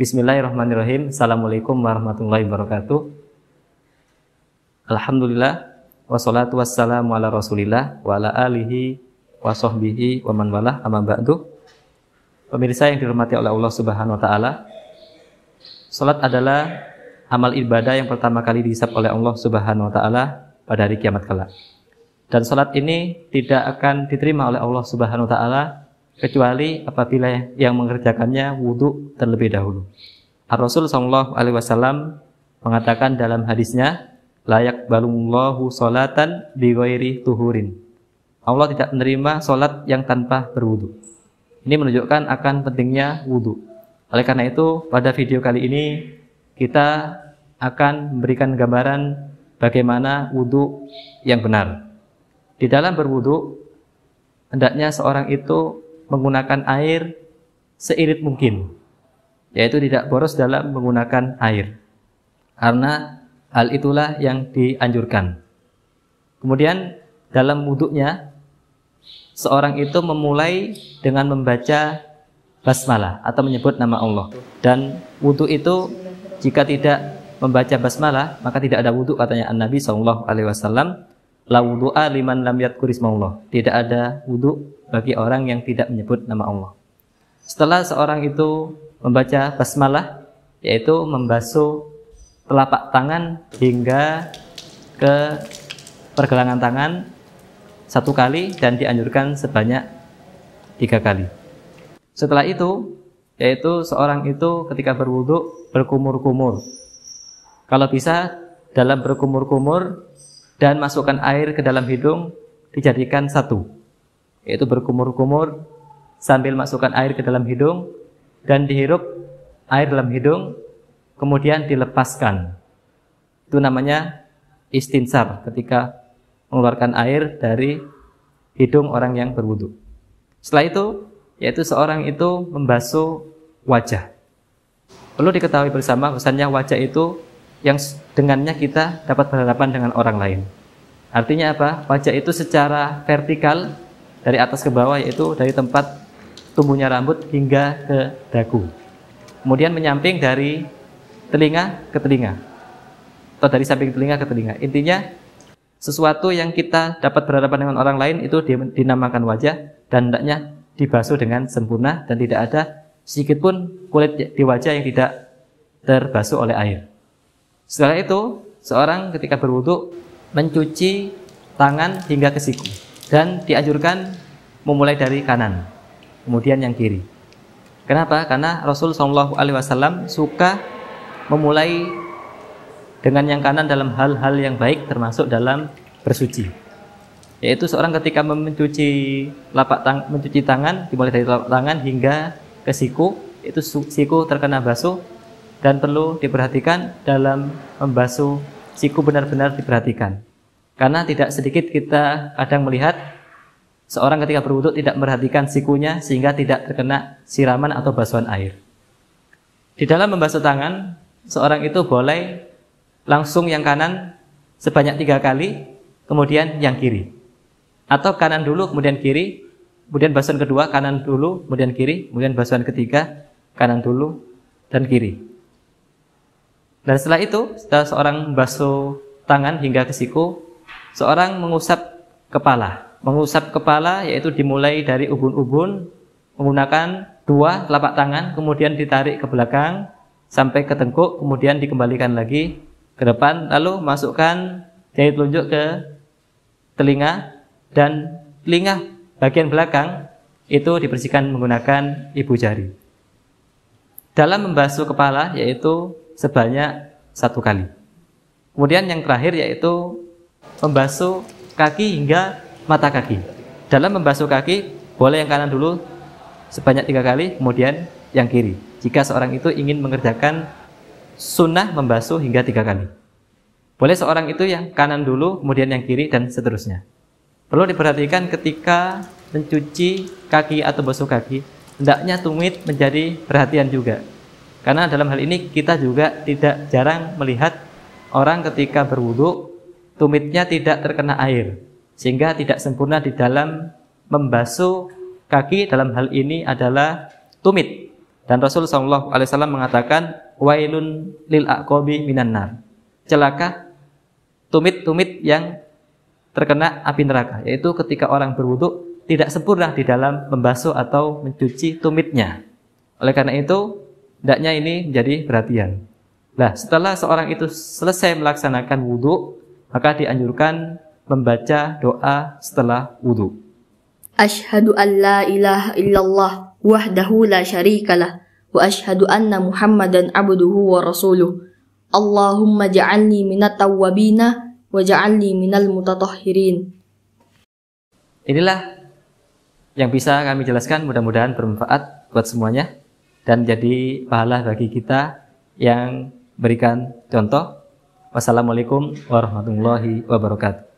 Bismillahirrahmanirrahim. Assalamualaikum warahmatullahi wabarakatuh. Alhamdulillah wassalatu wassalamu ala Rasulillah wa ala alihi wa sahbihi wa man walah, amma ba'du. Pemirsa yang dirahmati oleh Allah Subhanahu wa taala, salat adalah amal ibadah yang pertama kali dihisab oleh Allah Subhanahu wa taala pada hari kiamat kelak. Dan salat ini tidak akan diterima oleh Allah Subhanahu wa taala kecuali apabila yang mengerjakannya wudu terlebih dahulu. Ar-Rasul sallallahu alaihi wasallam mengatakan dalam hadisnya, la yaqbalullahu sholatan bi ghairi tuhurin. Allah tidak menerima salat yang tanpa berwudu. Ini menunjukkan akan pentingnya wudu. Oleh karena itu, pada video kali ini kita akan memberikan gambaran bagaimana wudu yang benar. Di dalam berwudu, hendaknya seorang itu menggunakan air seirit mungkin, yaitu tidak boros dalam menggunakan air, karena hal itulah yang dianjurkan. Kemudian dalam wudunya, seorang itu memulai dengan membaca basmalah atau menyebut nama Allah. Dan wudu itu jika tidak membaca basmalah maka tidak ada wudu, katanya An-Nabi SAW. La wudu'a liman lam yadhkur ismallah. Tidak ada wudu bagi orang yang tidak menyebut nama Allah. Setelah seorang itu membaca basmalah, yaitu membasuh telapak tangan hingga ke pergelangan tangan 1 kali dan dianjurkan sebanyak 3 kali. Setelah itu, yaitu seorang itu ketika berwudu berkumur-kumur. Kalau bisa dalam berkumur-kumur dan masukkan air ke dalam hidung dijadikan satu, yaitu berkumur-kumur sambil masukkan air ke dalam hidung dan dihirup air dalam hidung, kemudian dilepaskan. Itu namanya istinsar, ketika mengeluarkan air dari hidung orang yang berwudu. Setelah itu, yaitu seorang itu membasuh wajah. Perlu diketahui bersama bahwasannya wajah itu yang dengannya kita dapat berhadapan dengan orang lain. Artinya apa? Wajah itu secara vertikal dari atas ke bawah, yaitu dari tempat tumbuhnya rambut hingga ke dagu. Kemudian menyamping dari telinga ke telinga, atau dari samping telinga ke telinga. Intinya sesuatu yang kita dapat berhadapan dengan orang lain itu dinamakan wajah, dan hendaknya dibasuh dengan sempurna dan tidak ada sedikit pun kulit di wajah yang tidak terbasuh oleh air. Setelah itu, seorang ketika berwudu mencuci tangan hingga ke siku, dan dianjurkan memulai dari kanan, kemudian yang kiri. Kenapa? Karena Rasul SAW suka memulai dengan yang kanan dalam hal-hal yang baik, termasuk dalam bersuci. Yaitu seorang ketika mencuci tangan, dimulai dari telapak tangan hingga ke siku, itu siku terkena basuh. Dan perlu diperhatikan dalam membasuh siku, benar-benar diperhatikan. Karena tidak sedikit kita kadang melihat seorang ketika berwudu tidak memperhatikan sikunya sehingga tidak terkena siraman atau basuhan air. Di dalam membasuh tangan, seorang itu boleh langsung yang kanan sebanyak 3 kali, kemudian yang kiri. Atau kanan dulu, kemudian kiri, kemudian basuhan kedua kanan dulu, kemudian kiri, kemudian basuhan ketiga kanan dulu dan kiri. Dan setelah itu, setelah seorang membasuh tangan hingga ke siku, seorang mengusap kepala. Mengusap kepala yaitu dimulai dari ubun-ubun menggunakan 2 telapak tangan, kemudian ditarik ke belakang sampai ke tengkuk, kemudian dikembalikan lagi ke depan, lalu masukkan jari telunjuk ke telinga, dan telinga bagian belakang itu dibersihkan menggunakan ibu jari. Dalam membasuh kepala yaitu sebanyak 1 kali. Kemudian yang terakhir yaitu membasuh kaki hingga mata kaki. Dalam membasuh kaki boleh yang kanan dulu sebanyak 3 kali, kemudian yang kiri, jika seorang itu ingin mengerjakan sunnah membasuh hingga 3 kali. Boleh seorang itu yang kanan dulu, kemudian yang kiri, dan seterusnya. Perlu diperhatikan ketika mencuci kaki atau basuh kaki, hendaknya tumit menjadi perhatian juga. Karena dalam hal ini kita juga tidak jarang melihat orang ketika berwudu tumitnya tidak terkena air, sehingga tidak sempurna di dalam membasuh kaki. Dalam hal ini adalah tumit Dan Rasul SAW mengatakan, wailun lil aqabi minan nar. Celaka tumit-tumit yang terkena api neraka, yaitu ketika orang berwudu tidak sempurna di dalam membasuh atau mencuci tumitnya. Oleh karena itu, hendaknya ini menjadi perhatian. Nah, setelah seorang itu selesai melaksanakan wudu, maka dianjurkan membaca doa setelah wudu. Asyhadu an la ilaha illallah wahdahu la syarikalah wa asyhadu anna Muhammadan abduhu wa rasuluh. Allahumma ja'alni minat tawwabina wa ja'alni minal mutatahhirin. Inilah yang bisa kami jelaskan, mudah-mudahan bermanfaat buat semuanya dan jadi pahala bagi kita yang berikan contoh. Wassalamualaikum warahmatullahi wabarakatuh.